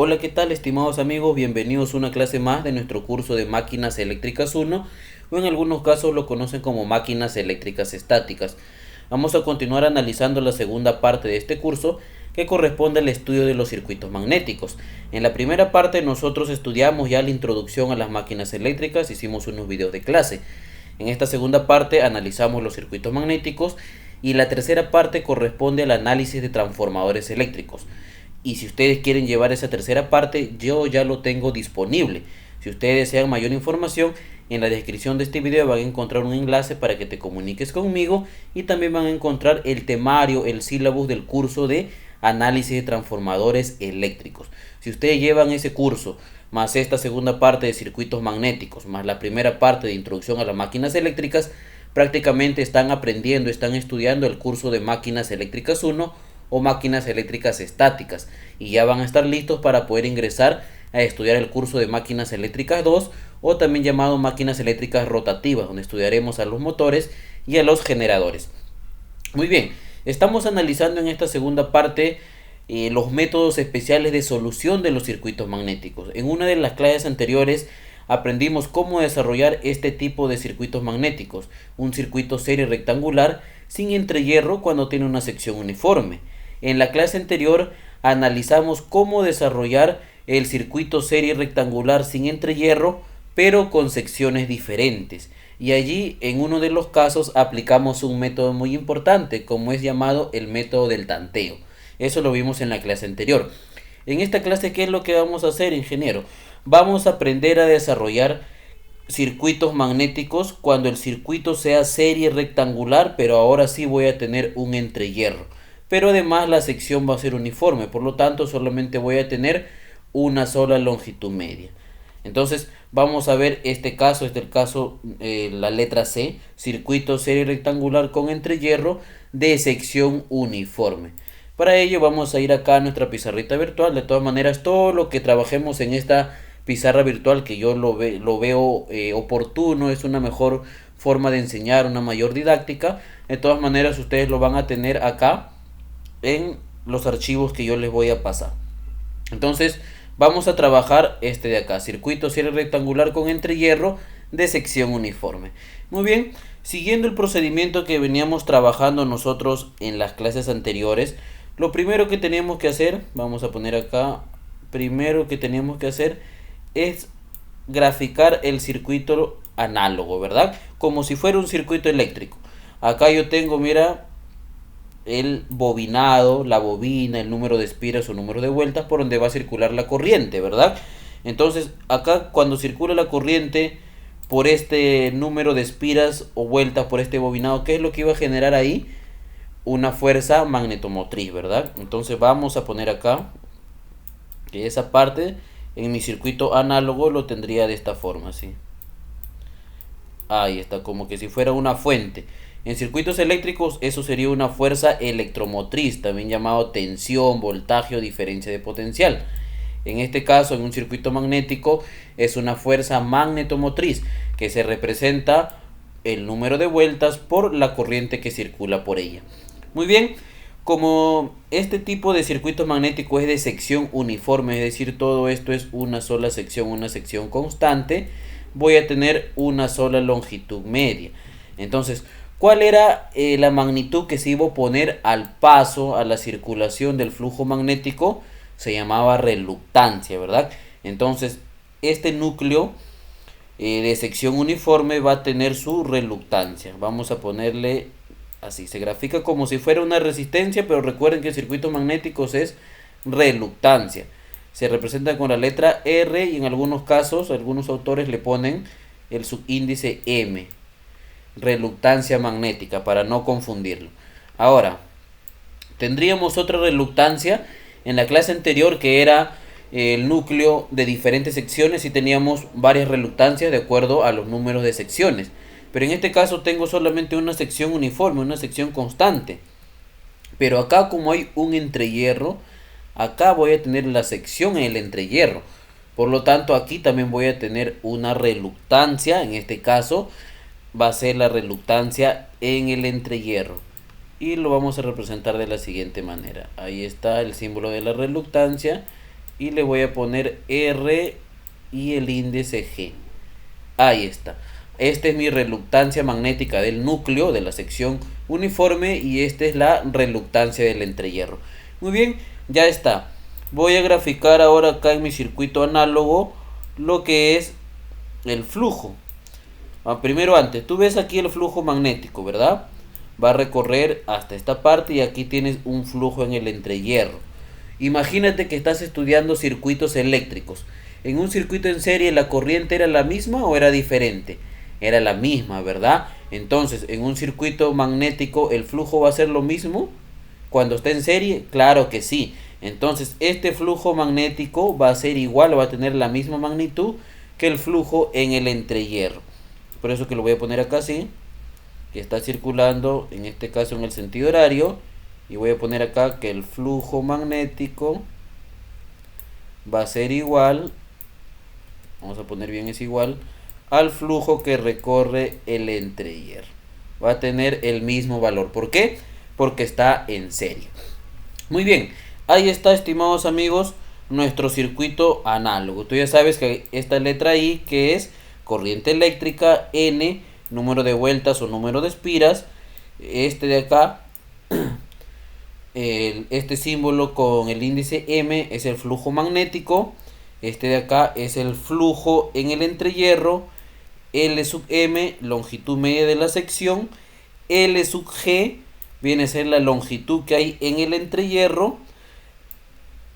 Hola, ¿qué tal, estimados amigos? Bienvenidos a una clase más de nuestro curso de Máquinas Eléctricas 1, o en algunos casos lo conocen como Máquinas Eléctricas Estáticas. Vamos a continuar analizando la segunda parte de este curso, que corresponde al estudio de los circuitos magnéticos. En la primera parte nosotros estudiamos ya la introducción a las máquinas eléctricas, hicimos unos videos de clase. En esta segunda parte analizamos los circuitos magnéticos y la tercera parte corresponde al análisis de transformadores eléctricos. Y si ustedes quieren llevar esa tercera parte, yo ya lo tengo disponible. Si ustedes desean mayor información, en la descripción de este video van a encontrar un enlace para que te comuniques conmigo, y también van a encontrar el temario, el sílabus del curso de análisis de transformadores eléctricos. Si ustedes llevan ese curso, más esta segunda parte de circuitos magnéticos, más la primera parte de introducción a las máquinas eléctricas, prácticamente están aprendiendo, están estudiando el curso de máquinas eléctricas 1 o máquinas eléctricas estáticas, y ya van a estar listos para poder ingresar a estudiar el curso de máquinas eléctricas 2, o también llamado máquinas eléctricas rotativas, donde estudiaremos a los motores y a los generadores. Muy bien, estamos analizando en esta segunda parte los métodos especiales de solución de los circuitos magnéticos. En una de las clases anteriores aprendimos cómo desarrollar este tipo de circuitos magnéticos, un circuito serie rectangular sin entrehierro cuando tiene una sección uniforme. En la clase anterior analizamos cómo desarrollar el circuito serie rectangular sin entrehierro, pero con secciones diferentes. Y allí, en uno de los casos, aplicamos un método muy importante, como es llamado el método del tanteo. Eso lo vimos en la clase anterior. En esta clase, ¿qué es lo que vamos a hacer, ingeniero? Vamos a aprender a desarrollar circuitos magnéticos cuando el circuito sea serie rectangular, pero ahora sí voy a tener un entrehierro. Pero además la sección va a ser uniforme, por lo tanto solamente voy a tener una sola longitud media. Entonces vamos a ver este caso, es el caso, la letra C, circuito serie rectangular con entrehierro de sección uniforme. Para ello vamos a ir acá a nuestra pizarrita virtual. De todas maneras, todo lo que trabajemos en esta pizarra virtual, que yo lo veo oportuno, es una mejor forma de enseñar, una mayor didáctica. De todas maneras, ustedes lo van a tener acá en los archivos que yo les voy a pasar. Entonces vamos a trabajar este de acá, circuito serie rectangular con entrehierro de sección uniforme. Muy bien, siguiendo el procedimiento que veníamos trabajando nosotros en las clases anteriores, lo primero que tenemos que hacer, vamos a poner acá, primero que tenemos que hacer es graficar el circuito análogo, ¿verdad? Como si fuera un circuito eléctrico. Acá yo tengo, mira, el bobinado, la bobina, el número de espiras o número de vueltas por donde va a circular la corriente, ¿verdad? Entonces, acá cuando circula la corriente por este número de espiras o vueltas por este bobinado, ¿qué es lo que iba a generar ahí? Una fuerza magnetomotriz, ¿verdad? Entonces vamos a poner acá que esa parte en mi circuito análogo lo tendría de esta forma, ¿sí? Ahí está, como que si fuera una fuente. En circuitos eléctricos eso sería una fuerza electromotriz, también llamado tensión, voltaje o diferencia de potencial. En este caso, en un circuito magnético, es una fuerza magnetomotriz que se representa el número de vueltas por la corriente que circula por ella. Muy bien, como este tipo de circuito magnético es de sección uniforme, es decir, todo esto es una sola sección, una sección constante, voy a tener una sola longitud media. Entonces, ¿cuál era la magnitud que se iba a poner al paso, a la circulación del flujo magnético? Se llamaba reluctancia, ¿verdad? Entonces, este núcleo de sección uniforme va a tener su reluctancia. Vamos a ponerle así, se grafica como si fuera una resistencia, pero recuerden que circuitos magnéticos es reluctancia. Se representa con la letra R, y en algunos casos, algunos autores le ponen el subíndice M, reluctancia magnética, para no confundirlo. Ahora, tendríamos otra reluctancia en la clase anterior, que era el núcleo de diferentes secciones, y teníamos varias reluctancias de acuerdo a los números de secciones. Pero en este caso tengo solamente una sección uniforme, una sección constante. Pero acá, como hay un entrehierro, acá voy a tener la sección en el entrehierro. Por lo tanto, aquí también voy a tener una reluctancia. En este caso va a ser la reluctancia en el entrehierro. Y lo vamos a representar de la siguiente manera. Ahí está el símbolo de la reluctancia. y le voy a poner R y el índice G. Ahí está. Esta es mi reluctancia magnética del núcleo de la sección uniforme y esta es la reluctancia del entrehierro. Muy bien, ya está. Voy a graficar ahora acá en mi circuito análogo lo que es el flujo. Primero antes, tú ves aquí el flujo magnético, ¿verdad? Va a recorrer hasta esta parte y aquí tienes un flujo en el entrehierro. Imagínate que estás estudiando circuitos eléctricos. En un circuito en serie, ¿la corriente era la misma o era diferente? Era la misma, ¿verdad? Entonces, en un circuito magnético, ¿el flujo va a ser lo mismo cuando está en serie? Claro que sí. Entonces, este flujo magnético va a ser igual, va a tener la misma magnitud que el flujo en el entrehierro. Por eso que lo voy a poner acá así, que está circulando, en este caso en el sentido horario, y voy a poner acá que el flujo magnético va a ser igual, vamos a poner bien, es igual al flujo que recorre el entrehierro. Va a tener el mismo valor. ¿Por qué? Porque está en serie. Muy bien, ahí está, estimados amigos, nuestro circuito análogo. Tú ya sabes que esta letra I, que es corriente eléctrica, N, número de vueltas o número de espiras. Este de acá, este símbolo con el índice M es el flujo magnético. Este de acá es el flujo en el entrehierro. L sub M, longitud media de la sección. L sub G viene a ser la longitud que hay en el entrehierro.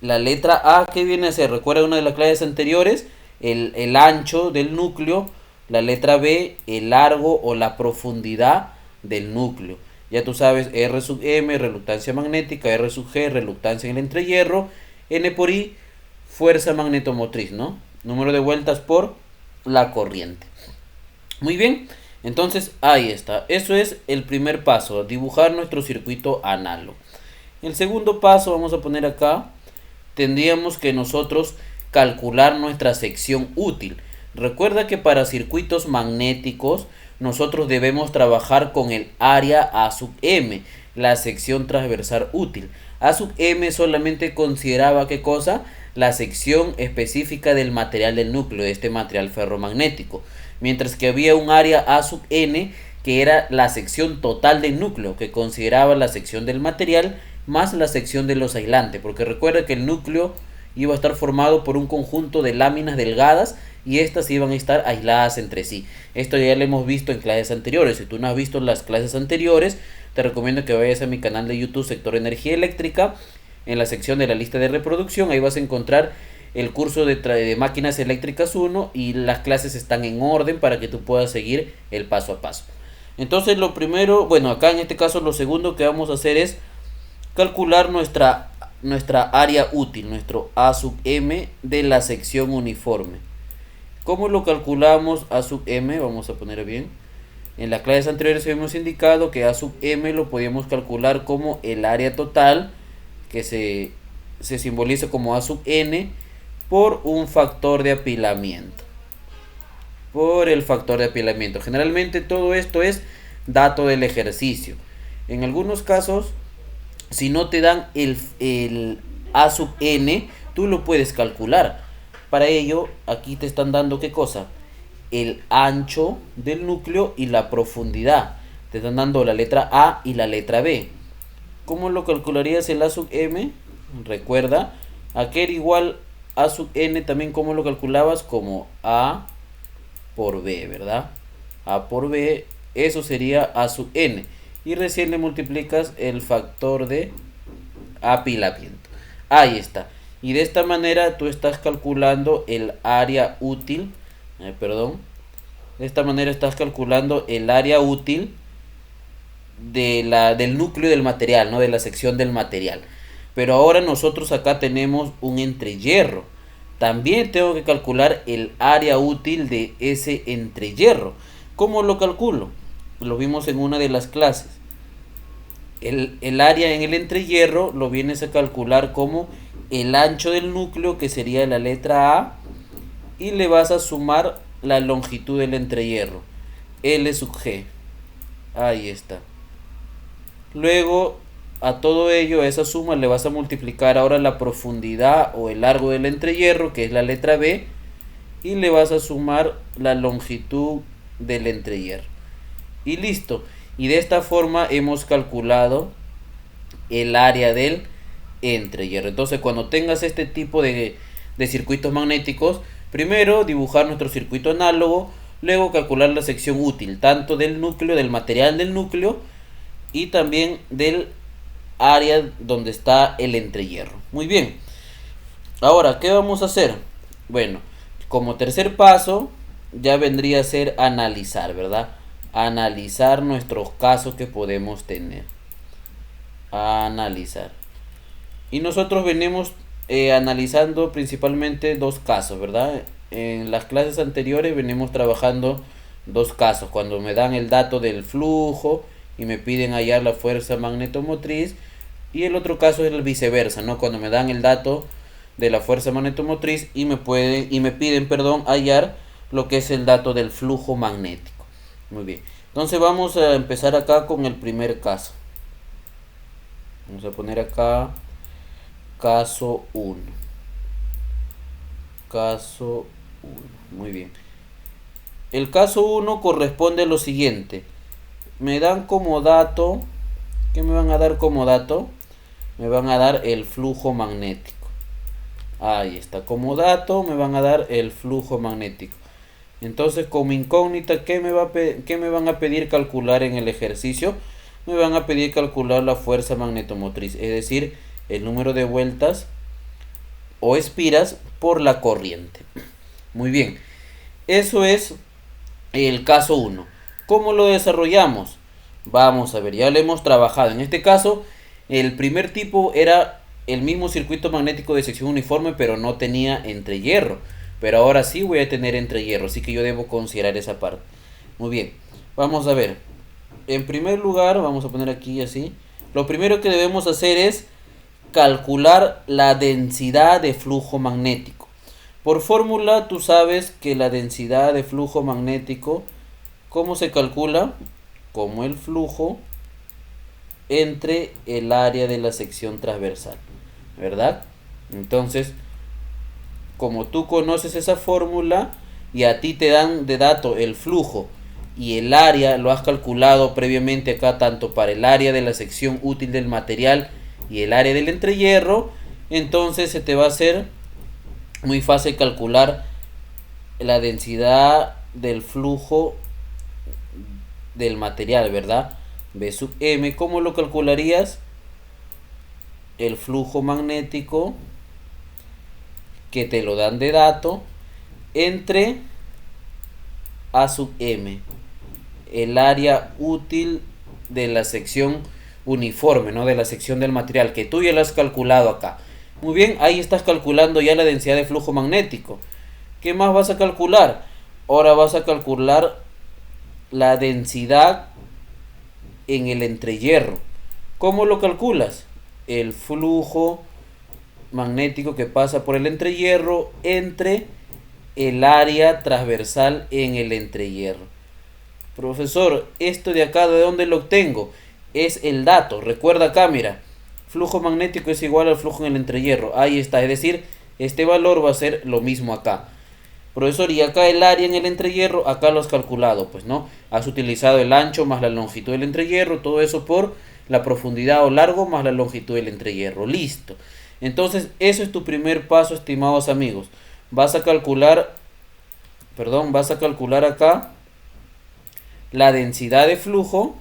La letra A, que viene a ser, recuerda una de las clases anteriores, el ancho del núcleo. La letra B, el largo o la profundidad del núcleo. Ya tú sabes, R sub M, reluctancia magnética, R sub G, reluctancia en el entrehierro, N por I, fuerza magnetomotriz, ¿no? Número de vueltas por la corriente. Muy bien, entonces ahí está. Eso es el primer paso, dibujar nuestro circuito análogo. El segundo paso, vamos a poner acá, tendríamos que nosotros calcular nuestra sección útil. Recuerda que para circuitos magnéticos nosotros debemos trabajar con el área A sub M, la sección transversal útil. A sub M solamente consideraba ¿qué cosa? La sección específica del material del núcleo, de este material ferromagnético. Mientras que había un área A sub N que era la sección total del núcleo, que consideraba la sección del material más la sección de los aislantes. Porque recuerda que el núcleo iba a estar formado por un conjunto de láminas delgadas y estas iban a estar aisladas entre sí. Esto ya lo hemos visto en clases anteriores. Si tú no has visto las clases anteriores, te recomiendo que vayas a mi canal de YouTube Sector Energía Eléctrica. En la sección de la lista de reproducción, ahí vas a encontrar el curso de máquinas eléctricas 1 y las clases están en orden para que tú puedas seguir el paso a paso. Entonces lo primero, bueno, acá en este caso lo segundo que vamos a hacer es calcular nuestra área útil, nuestro A sub M de la sección uniforme. ¿Cómo lo calculamos A sub M? Vamos a poner bien. En las clases anteriores hemos indicado que A sub M lo podíamos calcular como el área total, que se simboliza como A sub N, por un factor de apilamiento. Por el factor de apilamiento. Generalmente todo esto es dato del ejercicio. En algunos casos, si no te dan el A sub N, tú lo puedes calcular. Para ello, aquí te están dando ¿qué cosa? El ancho del núcleo y la profundidad. Te están dando la letra A y la letra B. ¿Cómo lo calcularías el A sub M? Recuerda, aquel igual A sub N también, ¿cómo lo calculabas? Como A por B, ¿verdad? A por B, eso sería A sub N. Y recién le multiplicas el factor de apilamiento. Ahí está. Y de esta manera tú estás calculando el área útil. De esta manera estás calculando el área útil del núcleo del material, ¿no? De la sección del material. Pero ahora nosotros acá tenemos un entrehierro. También tengo que calcular el área útil de ese entrehierro. ¿Cómo lo calculo? Lo vimos en una de las clases. El área en el entrehierro lo vienes a calcular como el ancho del núcleo, que sería la letra A, y le vas a sumar la longitud del entrehierro, L sub G. Ahí está. Luego a todo ello, a esa suma, le vas a multiplicar ahora la profundidad o el largo del entrehierro, que es la letra B, y le vas a sumar la longitud del entrehierro. Y listo. Y de esta forma hemos calculado el área del entrehierro. Entonces, cuando tengas este tipo de circuitos magnéticos, primero dibujar nuestro circuito análogo, luego calcular la sección útil, tanto del núcleo, del material del núcleo, y también del área donde está el entrehierro. Muy bien. Ahora, ¿qué vamos a hacer? Bueno, como tercer paso, ya vendría a ser analizar, ¿verdad? Analizar nuestros casos que podemos tener. Analizar. Y nosotros venimos analizando principalmente dos casos, ¿verdad? En las clases anteriores venimos trabajando dos casos. Cuando me dan el dato del flujo y me piden hallar la fuerza magnetomotriz. Y el otro caso es el viceversa, ¿no? Cuando me dan el dato de la fuerza magnetomotriz y me piden, hallar lo que es el dato del flujo magnético. Muy bien. Entonces vamos a empezar acá con el primer caso. Vamos a poner acá caso 1. Caso 1. Muy bien. El caso 1 corresponde a lo siguiente. Me dan como dato, ¿qué me van a dar como dato? Me van a dar el flujo magnético. Ahí está, como dato me van a dar el flujo magnético. Entonces, como incógnita, ¿qué me van a pedir calcular en el ejercicio? Me van a pedir calcular la fuerza magnetomotriz, es decir, el número de vueltas o espiras por la corriente. Muy bien, eso es el caso 1. ¿Cómo lo desarrollamos? Vamos a ver, ya lo hemos trabajado. En este caso, el primer tipo era el mismo circuito magnético de sección uniforme, pero no tenía entrehierro. Pero ahora sí voy a tener entrehierro, así que yo debo considerar esa parte. Muy bien, vamos a ver. En primer lugar, vamos a poner aquí así. Lo primero que debemos hacer es calcular la densidad de flujo magnético. Por fórmula, tú sabes que la densidad de flujo magnético, ¿cómo se calcula? Como el flujo entre el área de la sección transversal, ¿verdad? Entonces, como tú conoces esa fórmula y a ti te dan de dato el flujo y el área lo has calculado previamente acá, tanto para el área de la sección útil del material y el área del entrehierro, entonces se te va a hacer muy fácil calcular la densidad del flujo del material, ¿verdad? B sub m. ¿Cómo lo calcularías? El flujo magnético, que te lo dan de dato, entre A sub m, el área útil de la sección uniforme, ¿no? De la sección del material, que tú ya lo has calculado acá. Muy bien, ahí estás calculando ya la densidad de flujo magnético. ¿Qué más vas a calcular? Ahora vas a calcular la densidad en el entrehierro. ¿Cómo lo calculas? El flujo magnético que pasa por el entrehierro entre el área transversal en el entrehierro. Profesor, esto de acá, ¿de dónde lo obtengo? Es el dato. Recuerda acá, mira, flujo magnético es igual al flujo en el entrehierro. Ahí está, es decir, este valor va a ser lo mismo acá. Profesor, y acá el área en el entrehierro, acá lo has calculado, pues, ¿no? Has utilizado el ancho más la longitud del entrehierro, todo eso por la profundidad o largo más la longitud del entrehierro. Listo. Entonces, eso es tu primer paso, estimados amigos. Vas a calcular acá la densidad de flujo.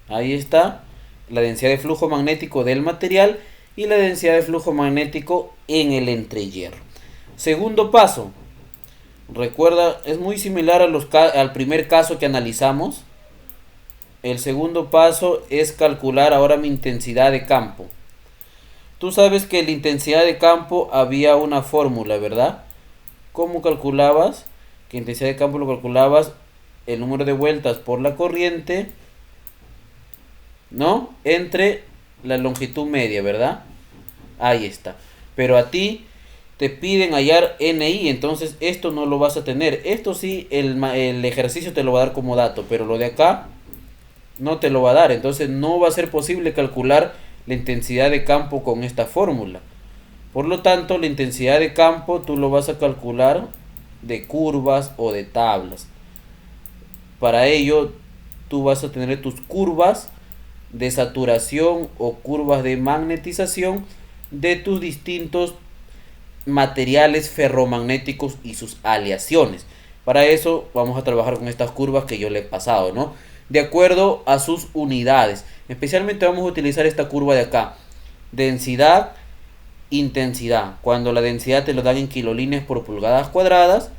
Ahí está, la densidad de flujo magnético del material y la densidad de flujo magnético en el entrehierro. Segundo paso. Recuerda, es muy similar al primer caso que analizamos. El segundo paso es calcular ahora mi intensidad de campo. Tú sabes que la intensidad de campo había una fórmula, ¿verdad? ¿Cómo calculabas? Que intensidad de campo lo calculabas el número de vueltas por la corriente, ¿no? Entre la longitud media, ¿verdad? Ahí está. Pero a ti te piden hallar NI, entonces esto no lo vas a tener. Esto sí, el ejercicio te lo va a dar como dato, pero lo de acá no te lo va a dar. Entonces no va a ser posible calcular la intensidad de campo con esta fórmula. Por lo tanto, la intensidad de campo tú lo vas a calcular de curvas o de tablas. Para ello, tú vas a tener tus curvas de saturación o curvas de magnetización de tus distintos materiales ferromagnéticos y sus aleaciones. Para eso vamos a trabajar con estas curvas que yo le he pasado, ¿no? De acuerdo a sus unidades. Especialmente vamos a utilizar esta curva de acá. Densidad, intensidad. Cuando la densidad te lo dan en kilolíneas por pulgadas cuadradas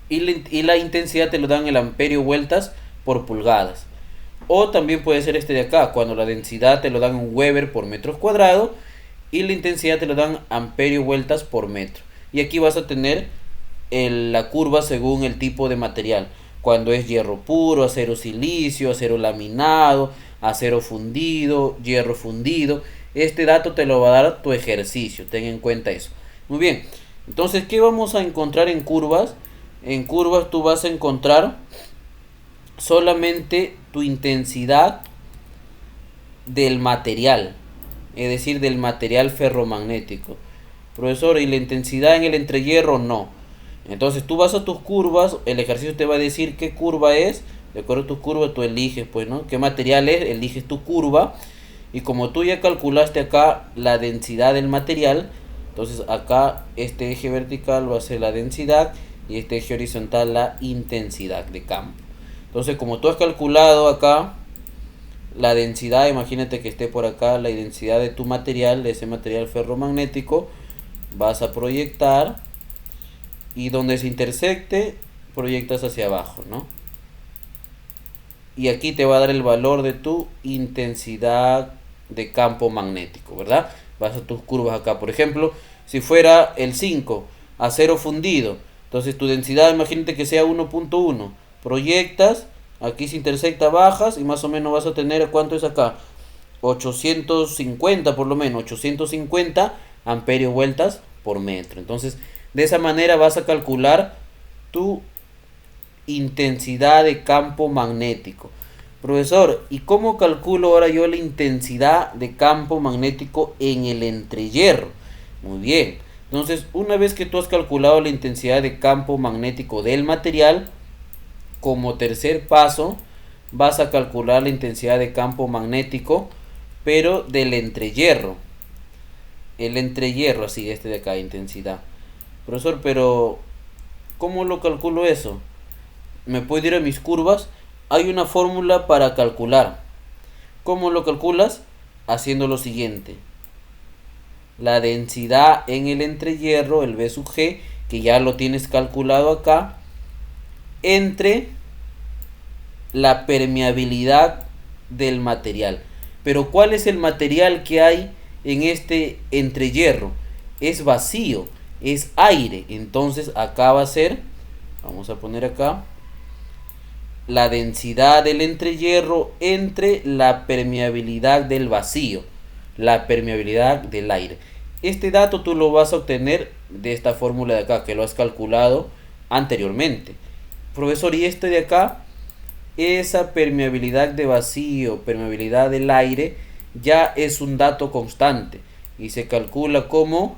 y la intensidad te lo dan en amperio vueltas por pulgadas. O también puede ser este de acá, cuando la densidad te lo dan en Weber por metros cuadrados y la intensidad te lo dan amperio vueltas por metro. Y aquí vas a tener la curva según el tipo de material. Cuando es hierro puro, acero silicio, acero laminado, acero fundido, hierro fundido. Este dato te lo va a dar tu ejercicio, ten en cuenta eso. Muy bien, entonces, ¿qué vamos a encontrar en curvas? En curvas tú vas a encontrar solamente tu intensidad del material, es decir, del material ferromagnético. Profesor, ¿y la intensidad en el entrehierro? No. Entonces tú vas a tus curvas, el ejercicio te va a decir qué curva es, de acuerdo a tus curvas tú eliges, pues, ¿no? ¿Qué material es? Eliges tu curva, y como tú ya calculaste acá la densidad del material, entonces acá este eje vertical va a ser la densidad y este eje horizontal la intensidad de campo. Entonces, como tú has calculado acá la densidad, imagínate que esté por acá la densidad de tu material, de ese material ferromagnético, vas a proyectar y donde se intersecte proyectas hacia abajo, ¿no? Y aquí te va a dar el valor de tu intensidad de campo magnético, ¿verdad? Vas a tus curvas acá, por ejemplo, si fuera el 5, acero fundido, entonces tu densidad, imagínate que sea 1.1, proyectas, aquí se intersecta, bajas y más o menos vas a tener, ¿cuánto es acá? 850 por lo menos, 850 amperios vueltas por metro. Entonces, de esa manera vas a calcular tu intensidad de campo magnético. Profesor, ¿y cómo calculo ahora yo la intensidad de campo magnético en el entrehierro? Muy bien. Entonces, una vez que tú has calculado la intensidad de campo magnético del material, como tercer paso, vas a calcular la intensidad de campo magnético, pero del entrehierro. El entrehierro, así, este de acá, intensidad. Profesor, pero ¿cómo lo calculo eso? Me puedo ir a mis curvas. Hay una fórmula para calcular. ¿Cómo lo calculas? Haciendo lo siguiente. La densidad en el entrehierro, el B sub G, que ya lo tienes calculado acá, entre la permeabilidad del material. Pero ¿cuál es el material que hay en este entrehierro? Es vacío, es aire. Entonces acá va a ser, vamos a poner acá, la densidad del entrehierro entre la permeabilidad del vacío, la permeabilidad del aire. Este dato tú lo vas a obtener de esta fórmula de acá, que lo has calculado anteriormente. Profesor, ¿y este de acá? Esa permeabilidad de vacío, permeabilidad del aire, ya es un dato constante y se calcula como,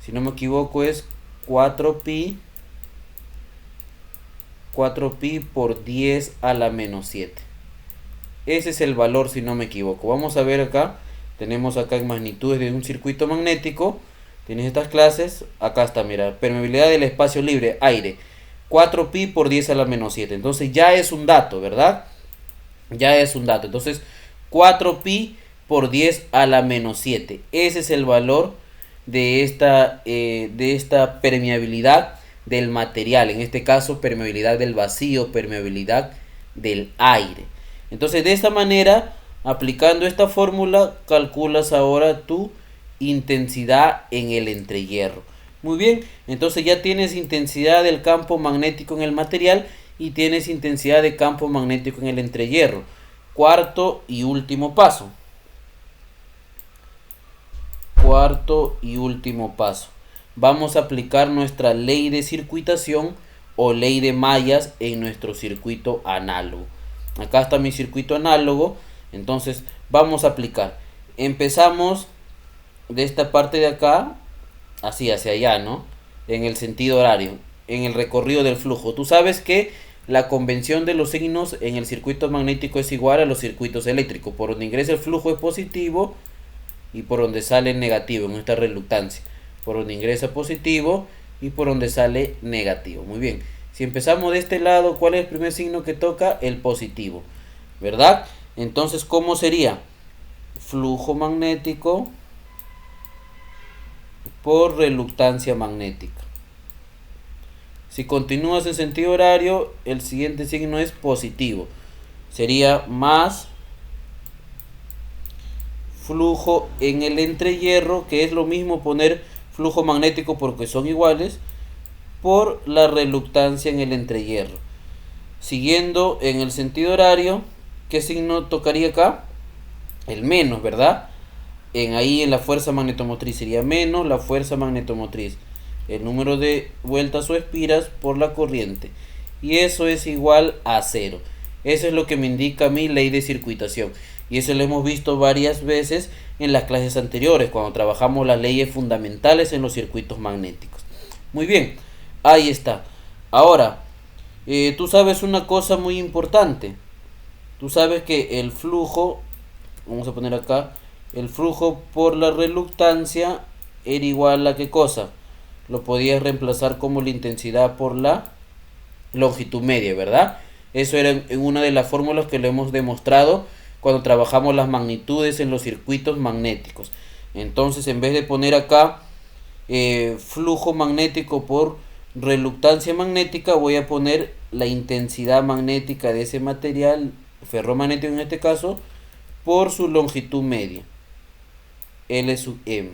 si no me equivoco, es 4pi por 10 a la menos 7. Ese es el valor, si no me equivoco. Vamos a ver acá. Tenemos acá en magnitudes de un circuito magnético. Tienes estas clases. Acá está, mira. Permeabilidad del espacio libre, aire. 4pi por 10 a la menos 7. Entonces ya es un dato, ¿verdad? Ya es un dato. Entonces 4pi por 10 a la menos 7. Ese es el valor de esta permeabilidad del material. En este caso, permeabilidad del vacío, permeabilidad del aire. Entonces, de esta manera, aplicando esta fórmula, calculas ahora tu intensidad en el entrehierro. Muy bien, entonces ya tienes intensidad del campo magnético en el material y tienes intensidad de campo magnético en el entrehierro. Cuarto y último paso. Cuarto y último paso. Vamos a aplicar nuestra ley de circuitación o ley de mallas en nuestro circuito análogo. Acá está mi circuito análogo. Entonces vamos a aplicar. Empezamos de esta parte de acá, así hacia allá, ¿no? En el sentido horario, en el recorrido del flujo. Tú sabes que la convención de los signos en el circuito magnético es igual a los circuitos eléctricos. Por donde ingresa el flujo es positivo y por donde sale negativo, en esta reluctancia. Por donde ingresa positivo y por donde sale negativo. Muy bien. Si empezamos de este lado, ¿cuál es el primer signo que toca? El positivo, ¿verdad? Entonces, ¿cómo sería? Flujo magnético por reluctancia magnética. Si continúas en sentido horario, el siguiente signo es positivo. Sería más flujo en el entrehierro, que es lo mismo poner flujo magnético porque son iguales, por la reluctancia en el entrehierro. Siguiendo en el sentido horario, ¿qué signo tocaría acá? El menos, ¿verdad? Ahí en la fuerza magnetomotriz sería menos la fuerza magnetomotriz, el número de vueltas o espiras por la corriente, y eso es igual a 0. Eso es lo que me indica mi ley de circuitación, y eso lo hemos visto varias veces en las clases anteriores cuando trabajamos las leyes fundamentales en los circuitos magnéticos. Muy bien, ahí está. Ahora, tú sabes una cosa muy importante. Tú sabes que el flujo, vamos a poner acá, el flujo por la reluctancia era igual a ¿qué cosa? Lo podías reemplazar como la intensidad por la longitud media, ¿verdad? Eso era en una de las fórmulas que lo hemos demostrado cuando trabajamos las magnitudes en los circuitos magnéticos. Entonces, en vez de poner acá flujo magnético por reluctancia magnética, voy a poner la intensidad magnética de ese material ferromagnético en este caso por su longitud media, L sub m,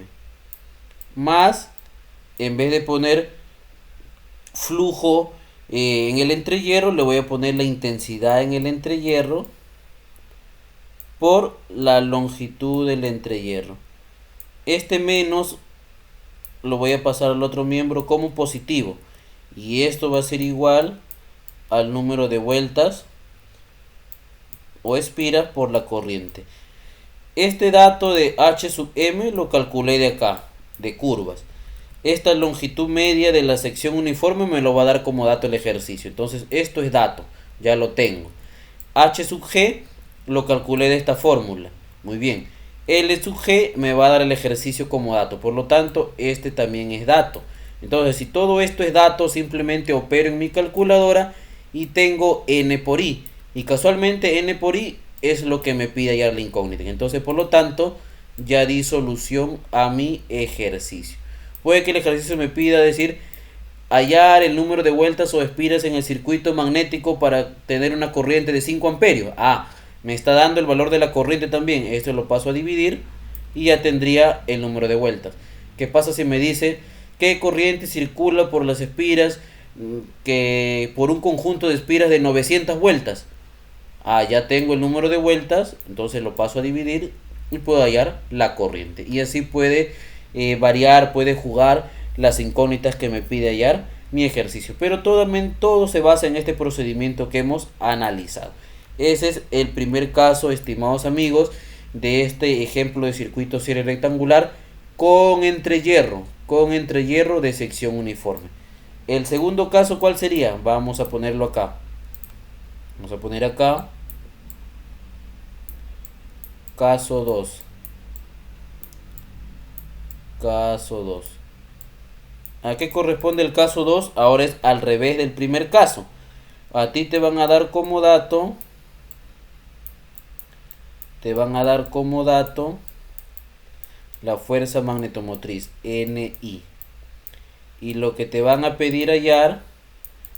más, en vez de poner flujo en el entrehierro, le voy a poner la intensidad en el entrehierro por la longitud del entrehierro. Este menos lo voy a pasar al otro miembro como positivo, y esto va a ser igual al número de vueltas o espiras por la corriente. Este dato de H sub m lo calculé de acá, de curvas. Esta longitud media de la sección uniforme me lo va a dar como dato el ejercicio. Entonces esto es dato, ya lo tengo. H sub g lo calculé de esta fórmula. Muy bien. L sub g me va a dar el ejercicio como dato. Por lo tanto, este también es dato. Entonces, si todo esto es dato, simplemente opero en mi calculadora y tengo n por i. Y casualmente n por i es lo que me pide hallar la incógnita. Entonces, por lo tanto, ya di solución a mi ejercicio. Puede que el ejercicio me pida decir hallar el número de vueltas o espiras en el circuito magnético para tener una corriente de 5 amperios. Me está dando el valor de la corriente también. Esto lo paso a dividir y ya tendría el número de vueltas. ¿Qué pasa si me dice qué corriente circula por las espiras que por un conjunto de espiras de 900 vueltas? Ya tengo el número de vueltas, entonces lo paso a dividir y puedo hallar la corriente. Y así puede variar, puede jugar las incógnitas que me pide hallar mi ejercicio. Pero todo se basa en este procedimiento que hemos analizado. Ese es el primer caso, estimados amigos, de este ejemplo de circuito serie rectangular con entrehierro de sección uniforme. El segundo caso, ¿cuál sería? Vamos a ponerlo acá. Vamos a poner acá caso 2. Caso 2. ¿A qué corresponde el caso 2? Ahora es al revés del primer caso. A ti te van a dar como dato la fuerza magnetomotriz NI, y lo que te van a pedir hallar,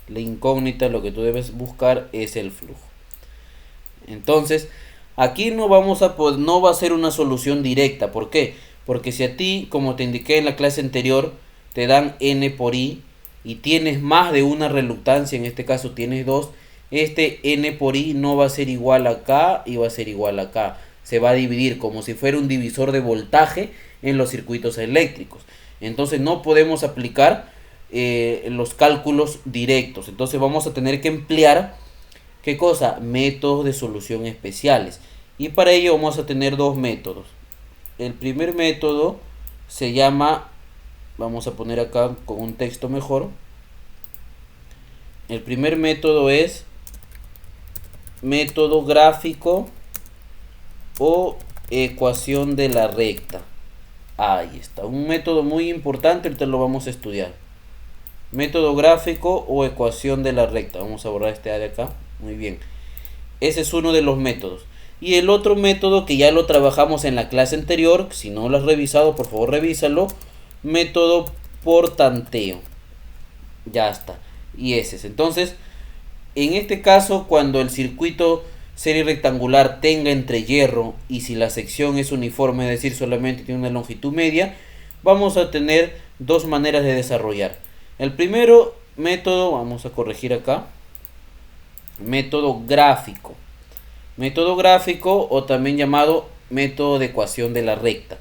la incógnita, lo que tú debes buscar es el flujo. Entonces aquí no va a ser una solución directa. ¿Por qué? Porque si a ti, como te indiqué en la clase anterior, te dan N por I y tienes más de una reluctancia, en este caso tienes dos, este N por I no va a ser igual acá y va a ser igual acá. Se va a dividir como si fuera un divisor de voltaje en los circuitos eléctricos. Entonces no podemos aplicar los cálculos directos. Entonces vamos a tener que emplear ¿Qué cosa? Métodos de solución especiales. Y para ello vamos a tener dos métodos. El primer método se llama, vamos a poner acá con un texto mejor. El primer método es método gráfico o ecuación de la recta. Ahí está, un método muy importante, ahorita lo vamos a estudiar. Método gráfico o ecuación de la recta. Vamos a borrar este A de acá. Muy bien. Ese es uno de los métodos. Y el otro método que ya lo trabajamos en la clase anterior, si no lo has revisado, por favor revísalo. Método por tanteo. Ya está. Y ese es. Entonces, en este caso, cuando el circuito serie rectangular tenga entrehierro y si la sección es uniforme, es decir, solamente tiene una longitud media, vamos a tener dos maneras de desarrollar. El primero método, vamos a corregir acá, método gráfico. Método gráfico o también llamado método de ecuación de la recta.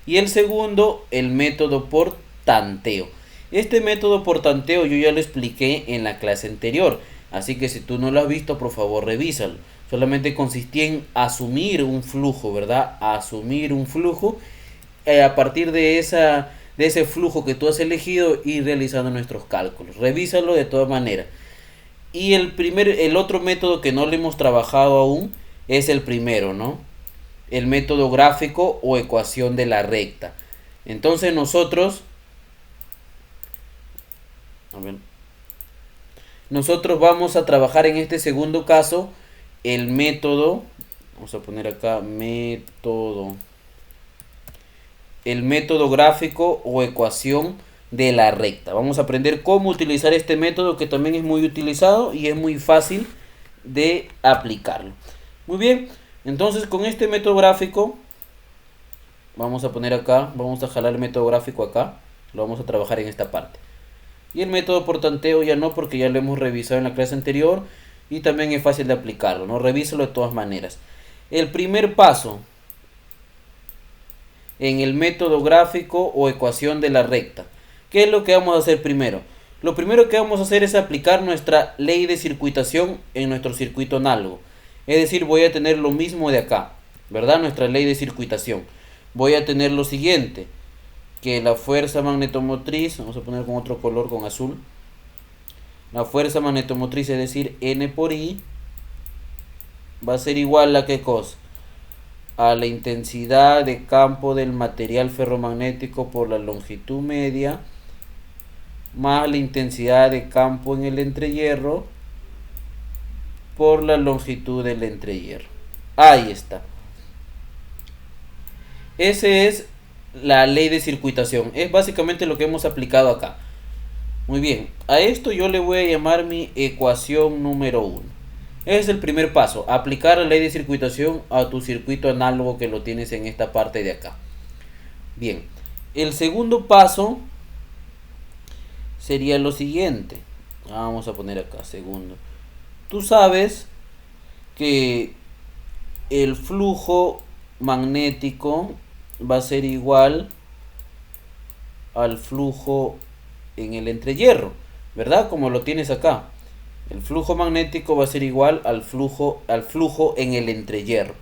Y el segundo, el método por tanteo. Este método por tanteo yo ya lo expliqué en la clase anterior. Así que si tú no lo has visto, por favor revísalo. Solamente consistía en asumir un flujo, ¿verdad? Asumir un flujo. A partir de ese flujo que tú has elegido, ir realizando nuestros cálculos. Revísalo de todas maneras. Y el otro método que no le hemos trabajado aún es el primero, ¿no? El método gráfico o ecuación de la recta. Entonces nosotros vamos a trabajar en este segundo caso el método, vamos a poner acá el método gráfico o ecuación de la recta. Vamos a aprender cómo utilizar este método, que también es muy utilizado y es muy fácil de aplicarlo. Muy bien, entonces con este método gráfico vamos a poner acá, vamos a jalar el método gráfico acá, lo vamos a trabajar en esta parte. Y el método por tanteo ya no, porque ya lo hemos revisado en la clase anterior y también es fácil de aplicarlo, ¿no? Revísalo de todas maneras. El primer paso en el método gráfico o ecuación de la recta. ¿Qué es lo que vamos a hacer primero? Lo primero que vamos a hacer es aplicar nuestra ley de circuitación en nuestro circuito análogo. Es decir, voy a tener lo mismo de acá, ¿verdad? Nuestra ley de circuitación. Voy a tener lo siguiente, que la fuerza magnetomotriz, vamos a poner con otro color, con azul. La fuerza magnetomotriz, es decir, N por I, va a ser igual a ¿qué cosa? A la intensidad de campo del material ferromagnético por la longitud media más la intensidad de campo en el entrehierro por la longitud del entrehierro. Ahí está. Esa es la ley de circuitación. Es básicamente lo que hemos aplicado acá. Muy bien. A esto yo le voy a llamar mi ecuación número 1. Ese es el primer paso. Aplicar la ley de circuitación a tu circuito análogo que lo tienes en esta parte de acá. Bien. El segundo paso sería lo siguiente. Vamos a poner acá, segundo. Tú sabes que el flujo magnético va a ser igual al flujo en el entrehierro, ¿verdad? Como lo tienes acá. El flujo magnético va a ser igual al flujo en el entrehierro.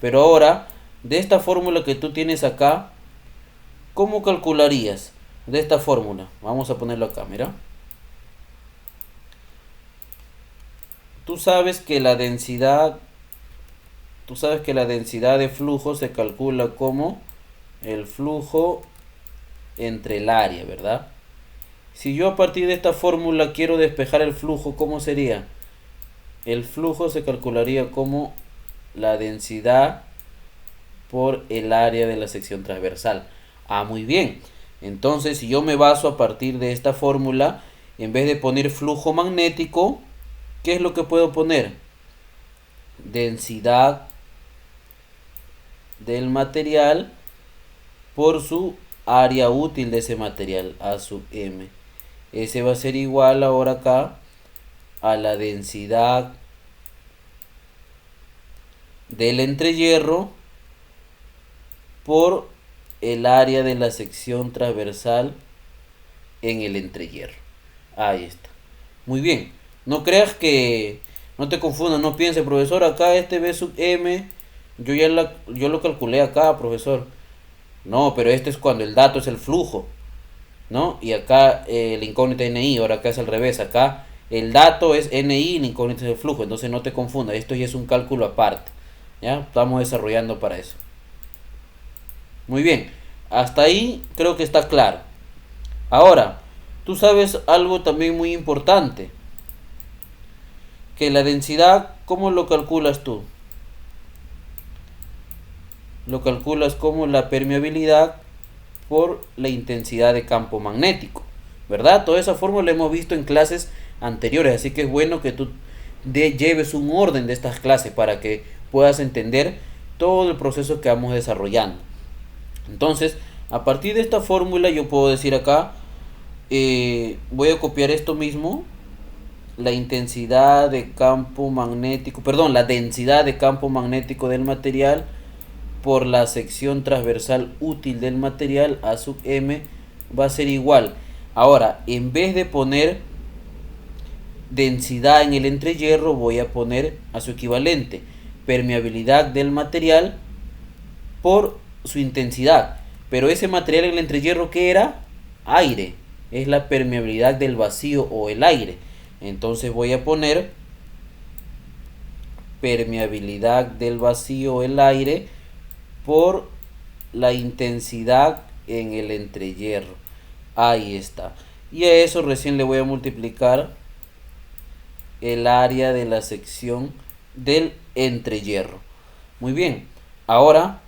Pero ahora, de esta fórmula que tú tienes acá, ¿cómo calcularías? De esta fórmula, vamos a ponerlo acá, mira. Tú sabes que la densidad de flujo se calcula como el flujo entre el área, ¿verdad? Si yo a partir de esta fórmula quiero despejar el flujo, ¿cómo sería? El flujo se calcularía como la densidad por el área de la sección transversal. Ah, muy bien. Entonces, si yo me baso a partir de esta fórmula, en vez de poner flujo magnético, ¿qué es lo que puedo poner? Densidad del material por su área útil de ese material, A sub M. Ese va a ser igual ahora acá a la densidad del entrehierro por el área de la sección transversal en el entrehierro. Ahí está. Muy bien. No creas que No te confundas, no pienses, profesor, acá este B sub M, yo lo calculé acá, profesor. No, pero este es cuando el dato es el flujo, ¿no? Y acá la incógnita es NI, ahora acá es al revés, acá el dato es NI y la incógnita es el flujo, entonces no te confundas, esto ya es un cálculo aparte, ¿ya? Estamos desarrollando para eso. Muy bien, hasta ahí creo que está claro. Ahora, tú sabes algo también muy importante, que la densidad, ¿cómo lo calculas tú? Lo calculas como la permeabilidad por la intensidad de campo magnético, ¿verdad? Toda esa fórmula la hemos visto en clases anteriores, así que es bueno que tú lleves un orden de estas clases para que puedas entender todo el proceso que vamos desarrollando. Entonces, a partir de esta fórmula yo puedo decir acá, voy a copiar esto mismo, la intensidad de campo magnético, perdón, la densidad de campo magnético del material por la sección transversal útil del material A sub M va a ser igual. Ahora, en vez de poner densidad en el entrehierro, voy a poner a su equivalente, permeabilidad del material por su intensidad. Pero ese material en el entrehierro, ¿qué era? Aire. Es la permeabilidad del vacío o el aire. Entonces voy a poner permeabilidad del vacío o el aire por la intensidad en el entrehierro. Ahí está. Y a eso recién le voy a multiplicar el área de la sección del entrehierro. Muy bien. Ahora,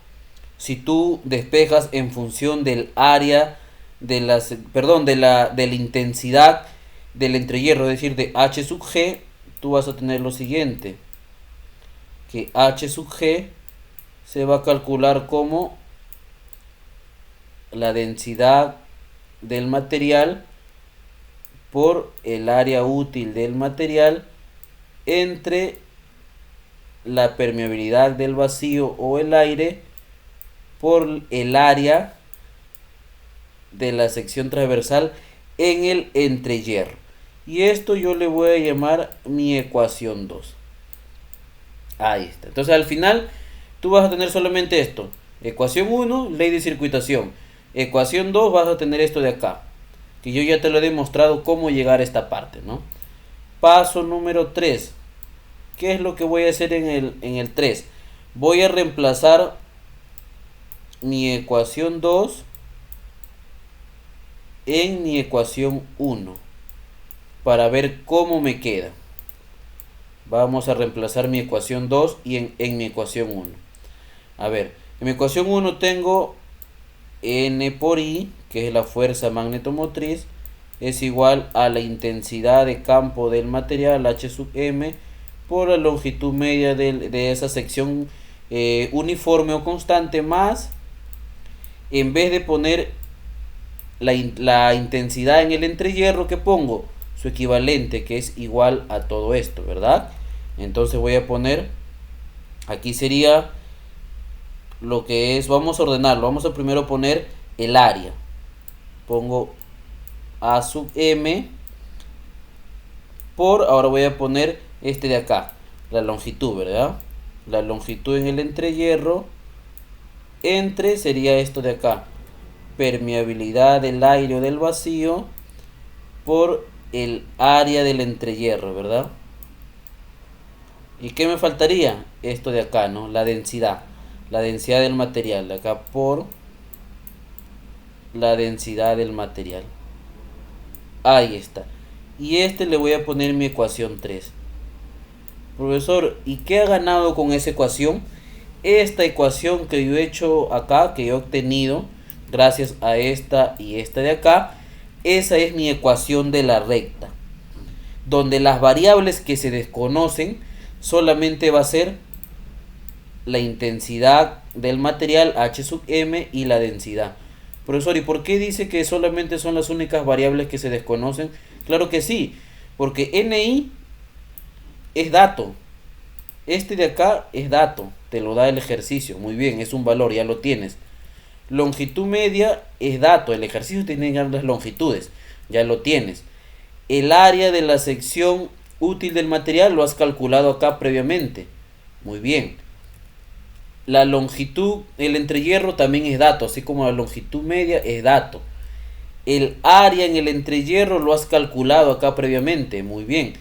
si tú despejas en función del área de la, de la intensidad del entrehierro, es decir, de H sub G, tú vas a tener lo siguiente, que H sub G se va a calcular como la densidad del material por el área útil del material entre la permeabilidad del vacío o el aire por el área de la sección transversal en el entrehierro. Y esto yo le voy a llamar mi ecuación 2. Ahí está. Entonces al final tú vas a tener solamente esto. Ecuación 1, ley de circuitación. Ecuación 2 vas a tener esto de acá, que yo ya te lo he demostrado cómo llegar a esta parte, ¿no? Paso número 3. ¿Qué es lo que voy a hacer en el 3? Voy a reemplazar mi ecuación 2 en mi ecuación 1 para ver cómo me queda. Vamos a reemplazar mi ecuación 2 y en mi ecuación 1. A ver, en mi ecuación 1 tengo N por I, que es la fuerza magnetomotriz, es igual a la intensidad de campo del material H sub M por la longitud media de esa sección uniforme o constante, más, en vez de poner la intensidad en el entrehierro, que pongo su equivalente, que es igual a todo esto, ¿verdad? Entonces voy a poner, aquí sería lo que es, vamos a ordenarlo, vamos a primero poner el área, pongo A sub M por, ahora voy a poner este de acá, la longitud, ¿verdad? La longitud en el entrehierro, entre sería esto de acá, permeabilidad del aire o del vacío por el área del entrehierro, ¿verdad? ¿Y qué me faltaría? Esto de acá, ¿no? La densidad del material, de acá por la densidad del material. Ahí está. Y este le voy a poner mi ecuación 3. Profesor, ¿y qué ha ganado con esa ecuación? Esta ecuación que yo he hecho acá, que he obtenido gracias a esta y esta de acá, esa es mi ecuación de la recta, donde las variables que se desconocen solamente va a ser la intensidad del material H sub M y la densidad. Profesor, ¿y por qué dice que solamente son las únicas variables que se desconocen? Claro que sí, porque NI es dato, este de acá es dato, te lo da el ejercicio, muy bien, es un valor, ya lo tienes. Longitud media es dato, el ejercicio tiene las longitudes, ya lo tienes. El área de la sección útil del material lo has calculado acá previamente. Muy bien. La longitud, el entrehierro también es dato, así como la longitud media es dato. El área en el entrehierro lo has calculado acá previamente. Muy bien.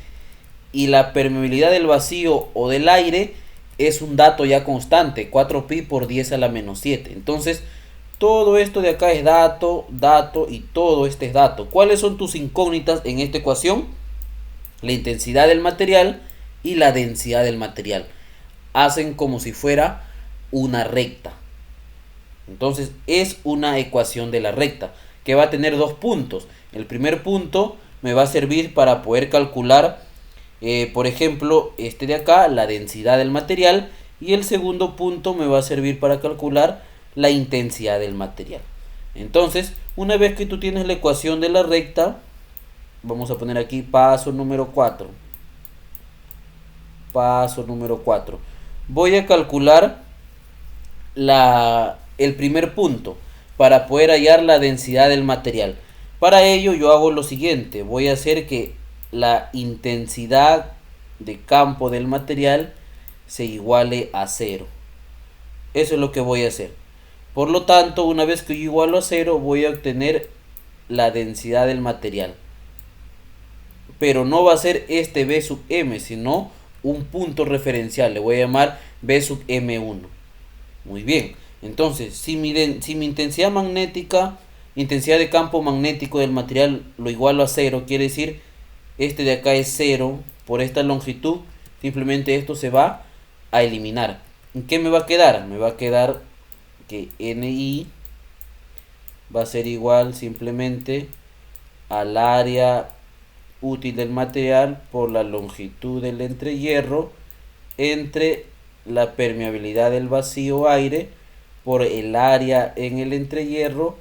Y la permeabilidad del vacío o del aire es un dato ya constante, 4pi por 10 a la menos 7. Entonces, todo esto de acá es dato, dato y todo este es dato. ¿Cuáles son tus incógnitas en esta ecuación? La intensidad del material y la densidad del material. Hacen como si fuera una recta. Entonces, es una ecuación de la recta que va a tener dos puntos. El primer punto me va a servir para poder calcular, por ejemplo, este de acá, la densidad del material. Y el segundo punto me va a servir para calcular la intensidad del material. Entonces, una vez que tú tienes la ecuación de la recta, vamos a poner aquí paso número 4. Paso número 4. Voy a calcular el primer punto para poder hallar la densidad del material. Para ello yo hago lo siguiente. Voy a hacer que la intensidad de campo del material se iguale a 0. Eso es lo que voy a hacer. Por lo tanto, una vez que yo igualo a 0, voy a obtener la densidad del material. Pero no va a ser este B sub M, sino un punto referencial. Le voy a llamar B sub M1. Muy bien. Entonces, si mi intensidad magnética, intensidad de campo magnético del material lo igualo a 0, quiere decir este de acá es 0 por esta longitud. Simplemente esto se va a eliminar. ¿Qué me va a quedar? Me va a quedar que NI va a ser igual simplemente al área útil del material por la longitud del entrehierro entre la permeabilidad del vacío aire por el área en el entrehierro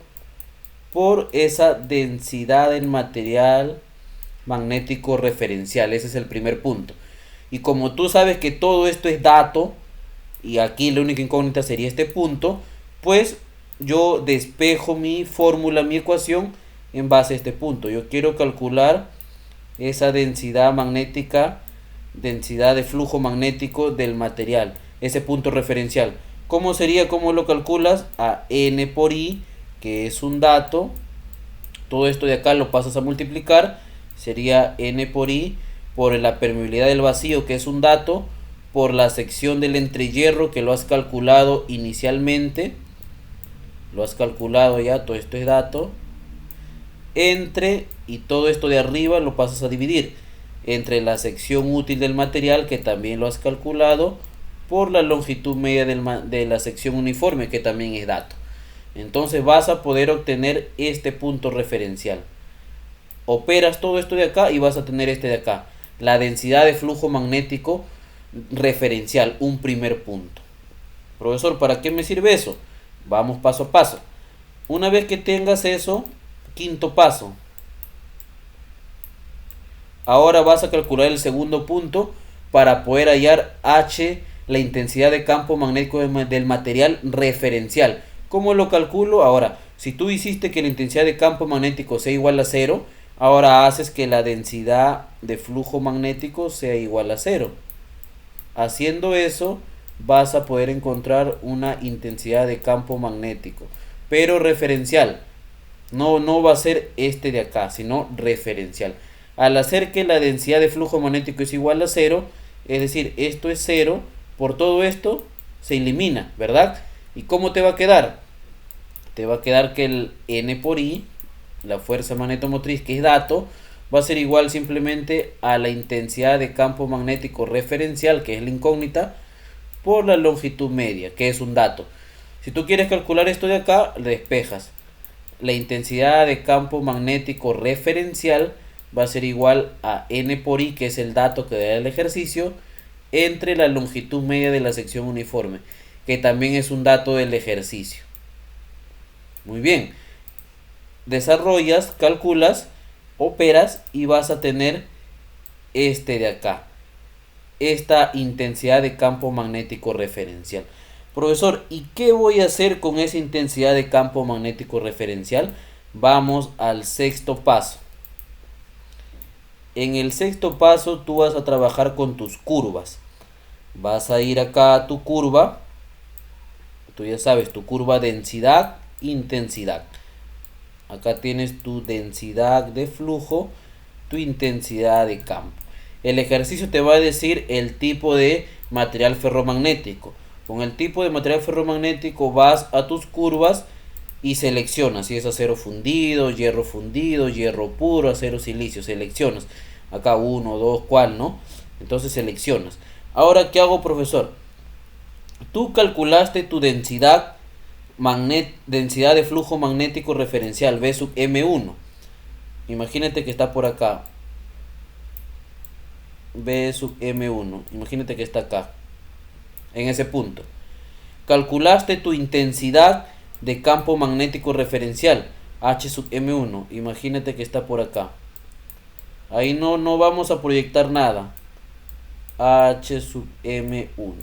por esa densidad del material magnético referencial. Ese es el primer punto. Y como tú sabes que todo esto es dato, y aquí la única incógnita sería este punto, pues yo despejo mi fórmula, mi ecuación en base a este punto. Yo quiero calcular esa densidad magnética, densidad de flujo magnético del material, ese punto referencial. ¿Cómo sería? ¿Cómo lo calculas? A N por I, que es un dato. Todo esto de acá lo pasas a multiplicar. Sería N por I por la permeabilidad del vacío, que es un dato, por la sección del entrehierro, que lo has calculado inicialmente. Lo has calculado ya, todo esto es dato. Entre, y todo esto de arriba lo pasas a dividir entre la sección útil del material, que también lo has calculado, por la longitud media de la sección uniforme, que también es dato. Entonces vas a poder obtener este punto referencial. Operas todo esto de acá y vas a tener este de acá, la densidad de flujo magnético referencial, un primer punto. Profesor, ¿para qué me sirve eso? Vamos paso a paso. Una vez que tengas eso, quinto paso. Ahora vas a calcular el segundo punto para poder hallar H, la intensidad de campo magnético del material referencial. ¿Cómo lo calculo? Ahora, si tú hiciste que la intensidad de campo magnético sea igual a 0, ahora haces que la densidad de flujo magnético sea igual a 0. Haciendo eso, vas a poder encontrar una intensidad de campo magnético, pero referencial. No va a ser este de acá, sino referencial. Al hacer que la densidad de flujo magnético es igual a 0, es decir, esto es 0, por todo esto se elimina, ¿verdad? ¿Y cómo te va a quedar? Te va a quedar que el N por I, la fuerza magnetomotriz, que es dato, va a ser igual simplemente a la intensidad de campo magnético referencial, que es la incógnita, por la longitud media, que es un dato. Si tú quieres calcular esto de acá, despejas. La intensidad de campo magnético referencial va a ser igual a N por I, que es el dato que da el ejercicio, entre la longitud media de la sección uniforme, que también es un dato del ejercicio. Muy bien. Desarrollas, calculas, operas y vas a tener este de acá, esta intensidad de campo magnético referencial. Profesor, ¿y qué voy a hacer con esa intensidad de campo magnético referencial? Vamos al sexto paso. En el sexto paso tú vas a trabajar con tus curvas. Vas a ir acá a tu curva. Tú ya sabes, tu curva densidad, intensidad. Acá tienes tu densidad de flujo, tu intensidad de campo. El ejercicio te va a decir el tipo de material ferromagnético. Con el tipo de material ferromagnético vas a tus curvas y seleccionas si es acero fundido, hierro puro, acero silicio. Seleccionas acá 1, 2, cuál, ¿no? Entonces seleccionas. Ahora, ¿qué hago, profesor? Tú calculaste tu densidad de flujo magnético referencial V sub M1. Imagínate que está por acá. V sub M1. Imagínate que está acá. En ese punto. Calculaste tu intensidad de campo magnético referencial. H sub M1. Imagínate que está por acá. Ahí no vamos a proyectar nada. H sub M1.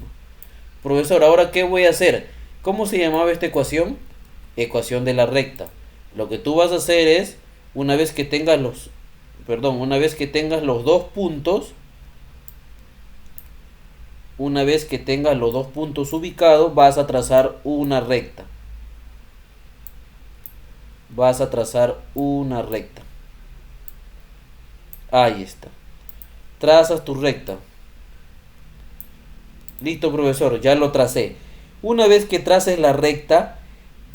Profesor, ¿ahora qué voy a hacer? ¿Cómo se llamaba esta ecuación? Ecuación de la recta. Lo que tú vas a hacer es, una vez que tengas los dos puntos, ubicados, vas a trazar una recta. Ahí está. Trazas tu recta. Listo, profesor, ya lo tracé. Una vez que traces la recta,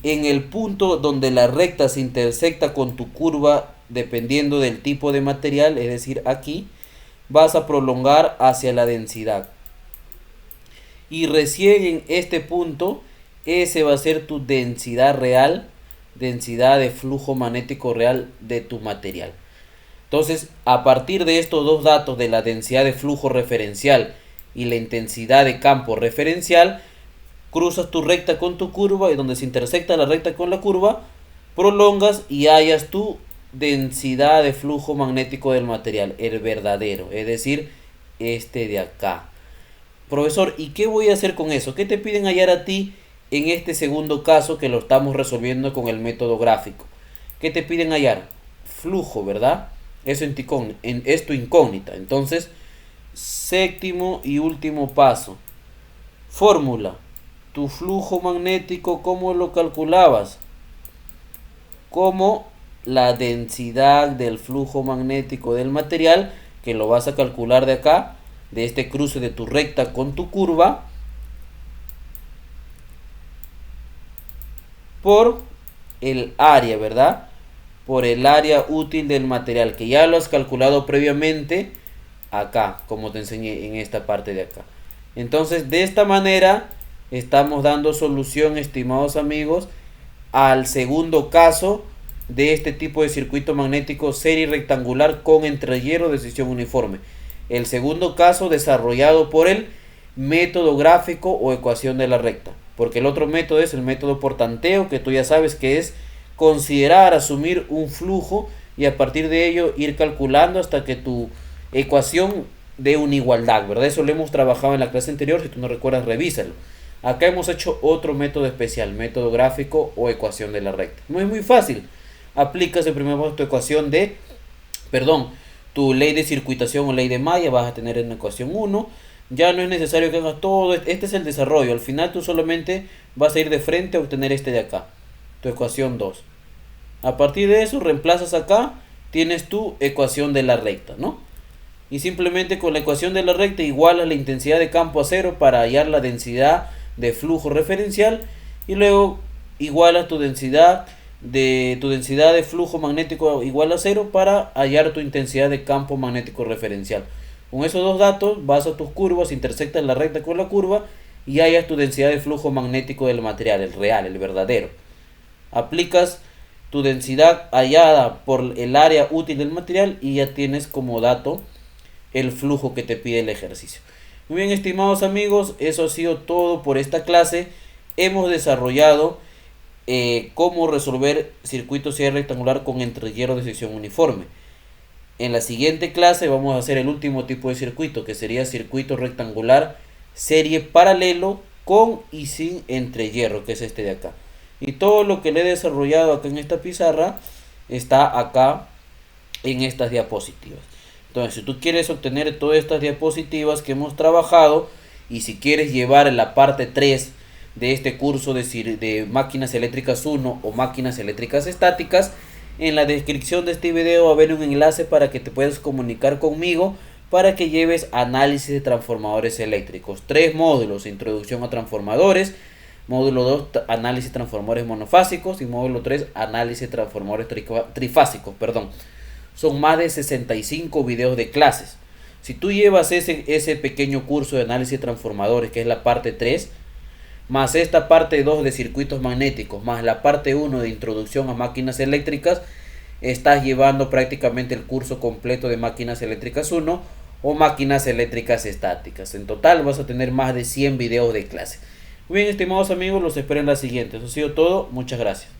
en el punto donde la recta se intersecta con tu curva, dependiendo del tipo de material, es decir, aquí, vas a prolongar hacia la densidad. Y recién en este punto, ese va a ser tu densidad real, densidad de flujo magnético real de tu material. Entonces, a partir de estos dos datos, de la densidad de flujo referencial y la intensidad de campo referencial, cruzas tu recta con tu curva y donde se intersecta la recta con la curva, prolongas y hallas tu densidad de flujo magnético del material, el verdadero, es decir, este de acá. Profesor, ¿y qué voy a hacer con eso? ¿Qué te piden hallar a ti en este segundo caso que lo estamos resolviendo con el método gráfico? ¿Qué te piden hallar? Flujo, ¿verdad? Eso es tu incógnita. Entonces, séptimo y último paso. Fórmula. Tu flujo magnético, ¿cómo lo calculabas? Como la densidad del flujo magnético del material, que lo vas a calcular de acá, de este cruce de tu recta con tu curva, por el área, ¿verdad? Por el área útil del material, que ya lo has calculado previamente acá, como te enseñé en esta parte de acá. Entonces, de esta manera estamos dando solución, estimados amigos, al segundo caso de este tipo de circuito magnético serie rectangular con entrehierro de sección uniforme. El segundo caso desarrollado por el método gráfico o ecuación de la recta. Porque el otro método es el método por tanteo, que tú ya sabes que es considerar, asumir un flujo y a partir de ello ir calculando hasta que tu ecuación dé una igualdad, ¿verdad? Eso lo hemos trabajado en la clase anterior, si tú no recuerdas, revísalo. Acá hemos hecho otro método especial, método gráfico o ecuación de la recta. No es muy fácil. Aplicas en primer paso tu ecuación de, tu ley de circuitación o ley de malla, vas a tener en la ecuación 1. Ya no es necesario que hagas todo, este es el desarrollo. Al final tú solamente vas a ir de frente a obtener este de acá, tu ecuación 2. A partir de eso reemplazas acá, tienes tu ecuación de la recta, ¿no? Y simplemente con la ecuación de la recta igualas la intensidad de campo a 0 para hallar la densidad de flujo referencial y luego igualas tu densidad de flujo magnético igual a 0 para hallar tu intensidad de campo magnético referencial. Con esos dos datos vas a tus curvas, intersectas la recta con la curva y hallas tu densidad de flujo magnético del material, el real, el verdadero. Aplicas tu densidad hallada por el área útil del material y ya tienes como dato el flujo que te pide el ejercicio. Muy bien, estimados amigos, eso ha sido todo por esta clase. Hemos desarrollado cómo resolver circuito serie rectangular con entrehierro de sección uniforme. En la siguiente clase vamos a hacer el último tipo de circuito, que sería circuito rectangular serie paralelo con y sin entrehierro, que es este de acá. Y todo lo que le he desarrollado acá en esta pizarra está acá en estas diapositivas. Entonces, si tú quieres obtener todas estas diapositivas que hemos trabajado y si quieres llevar la parte 3 de este curso de máquinas eléctricas 1 o máquinas eléctricas estáticas, en la descripción de este video va a haber un enlace para que te puedas comunicar conmigo para que lleves análisis de transformadores eléctricos. 3 módulos: introducción a transformadores, módulo 2 análisis de transformadores monofásicos y módulo 3 análisis de transformadores trifásicos, perdón. Son más de 65 videos de clases. Si tú llevas ese pequeño curso de análisis de transformadores, que es la parte 3, más esta parte 2 de circuitos magnéticos, más la parte 1 de introducción a máquinas eléctricas, estás llevando prácticamente el curso completo de máquinas eléctricas 1 o máquinas eléctricas estáticas. En total vas a tener más de 100 videos de clase. Muy bien, estimados amigos, los espero en la siguiente. Eso ha sido todo. Muchas gracias.